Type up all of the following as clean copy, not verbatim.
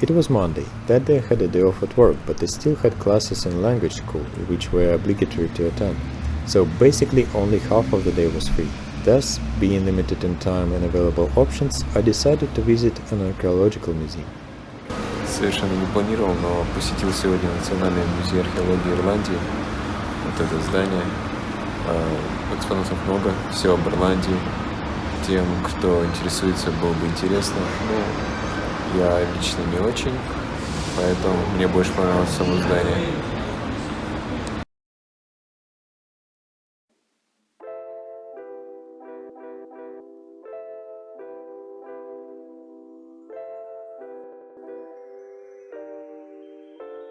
It was Monday. That day I had a day off at work, but I still had classes in language school, which were obligatory to attend. So basically only half of the day was free. Thus, being limited in time and available options, I decided to visit an archaeological museum. Совершенно не планировал, но посетил сегодня Национальный музей археологии Ирландии. Вот это здание. Экспонатов много, все об Ирландии. Тем, кто интересуется, было бы интересно. Ну, я лично не очень, поэтому мне больше понравилось само здание.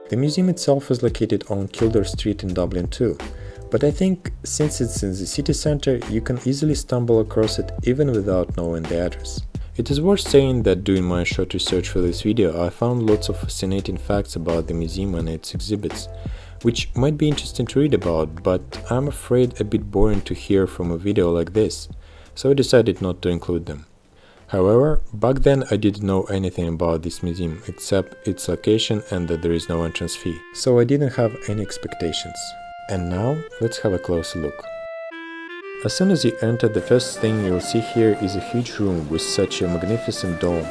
The museum itself is located on Kildare Street in Dublin too, but I think since it's in the city center, you can easily stumble across it even without knowing the address. It is worth saying that doing my short research for this video, I found lots of fascinating facts about the museum and its exhibits, which might be interesting to read about, but I'm afraid a bit boring to hear from a video like this, so I decided not to include them. However, back then I didn't know anything about this museum except its location and that there is no entrance fee, so I didn't have any expectations. And now, let's have a closer look. As soon as you enter, the first thing you'll see here is a huge room with such a magnificent dome.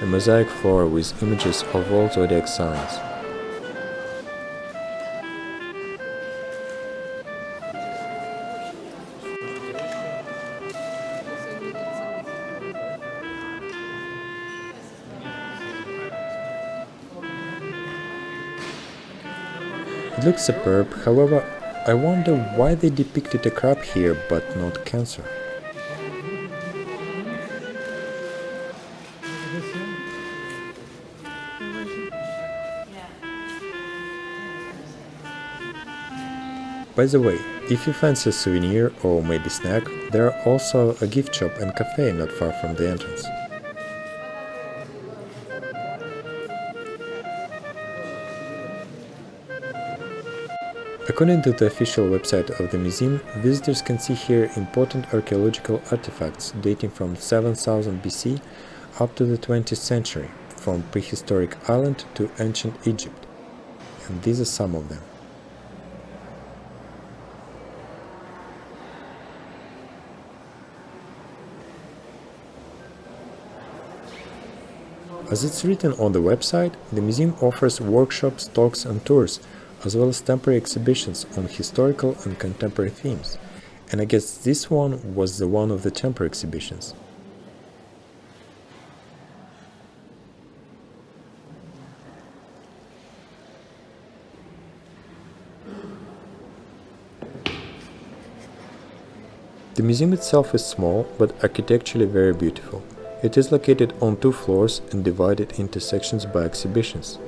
A mosaic floor with images of all zodiac signs. It looks superb, however, I wonder why they depicted a crab here but not cancer. By the way, if you fancy a souvenir or maybe snack, there are also a gift shop and cafe not far from the entrance. According to the official website of the museum, visitors can see here important archaeological artifacts dating from 7000 BC up to the 20th century, from prehistoric Ireland to ancient Egypt. And these are some of them. As it's written on the website, the museum offers workshops, talks and tours, as well as temporary exhibitions on historical and contemporary themes, and I guess this one was the one of the temporary exhibitions. The museum itself is small, but architecturally very beautiful. It is located on 2 floors and divided into sections by exhibitions.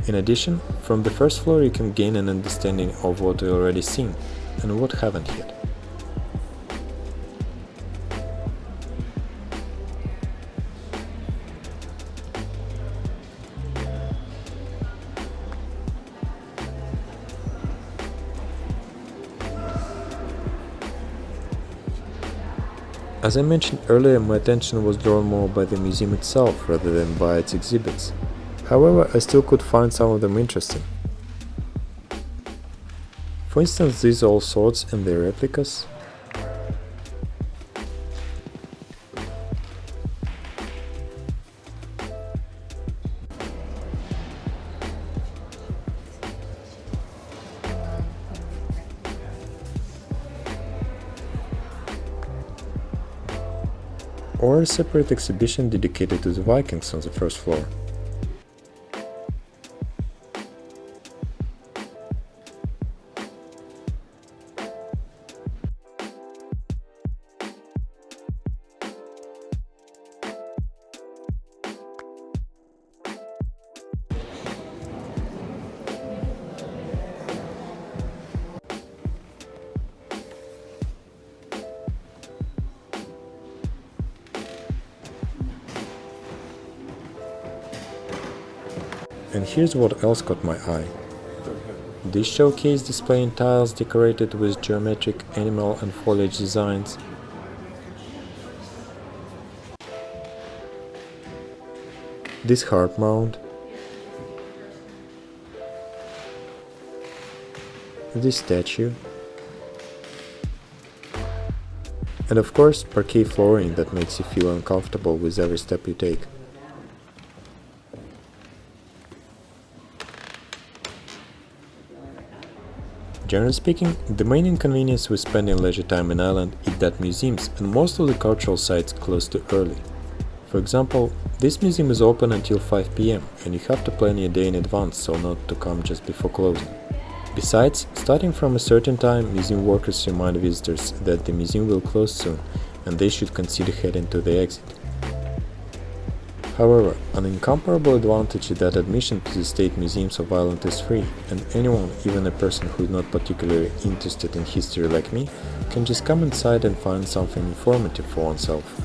In addition, from the first floor you can gain an understanding of what you already seen and what haven't yet. As I mentioned earlier, my attention was drawn more by the museum itself rather than by its exhibits. However, I still could find some of them interesting. For instance, these old swords and their replicas. Or a separate exhibition dedicated to the Vikings on the first floor. And here's what else caught my eye. This showcase displaying tiles decorated with geometric animal and foliage designs. This heart mound. This statue. And of course, parquet flooring that makes you feel uncomfortable with every step you take. Generally speaking, the main inconvenience with spending leisure time in Ireland is that museums and most of the cultural sites close too early. For example, this museum is open until 5 p.m. and you have to plan your day in advance so not to come just before closing. Besides, starting from a certain time, museum workers remind visitors that the museum will close soon and they should consider heading to the exit. However, an incomparable advantage is that admission to the state museums of Ireland is free, and anyone, even a person who is not particularly interested in history like me, can just come inside and find something informative for oneself.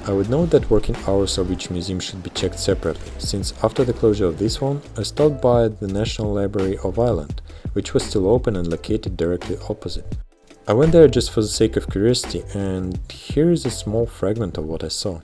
I would note that working hours of each museum should be checked separately, since after the closure of this one, I stopped by at the National Library of Ireland, which was still open and located directly opposite. I went there just for the sake of curiosity, and here is a small fragment of what I saw.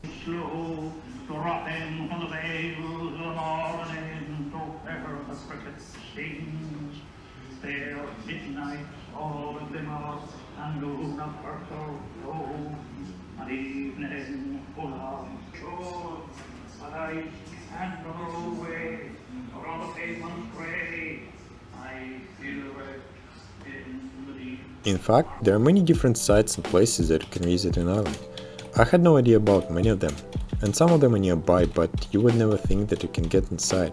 In fact, there are many different sites and places that you can visit in Ireland. I had no idea about many of them, and some of them are nearby, but you would never think that you can get inside.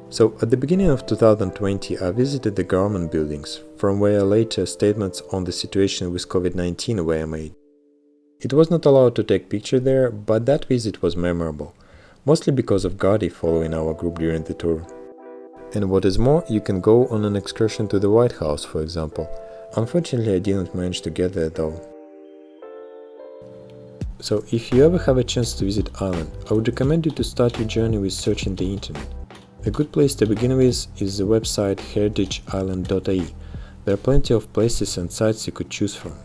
So, at the beginning of 2020, I visited the government buildings, from where later statements on the situation with COVID-19 were made. It was not allowed to take pictures there, but that visit was memorable, mostly because of Gadi following our group during the tour. And what is more, you can go on an excursion to the White House, for example. Unfortunately, I didn't manage to get there though. So, if you ever have a chance to visit Ireland, I would recommend you to start your journey with searching the internet. A good place to begin with is the website heritageisland.ie. There are plenty of places and sites you could choose from.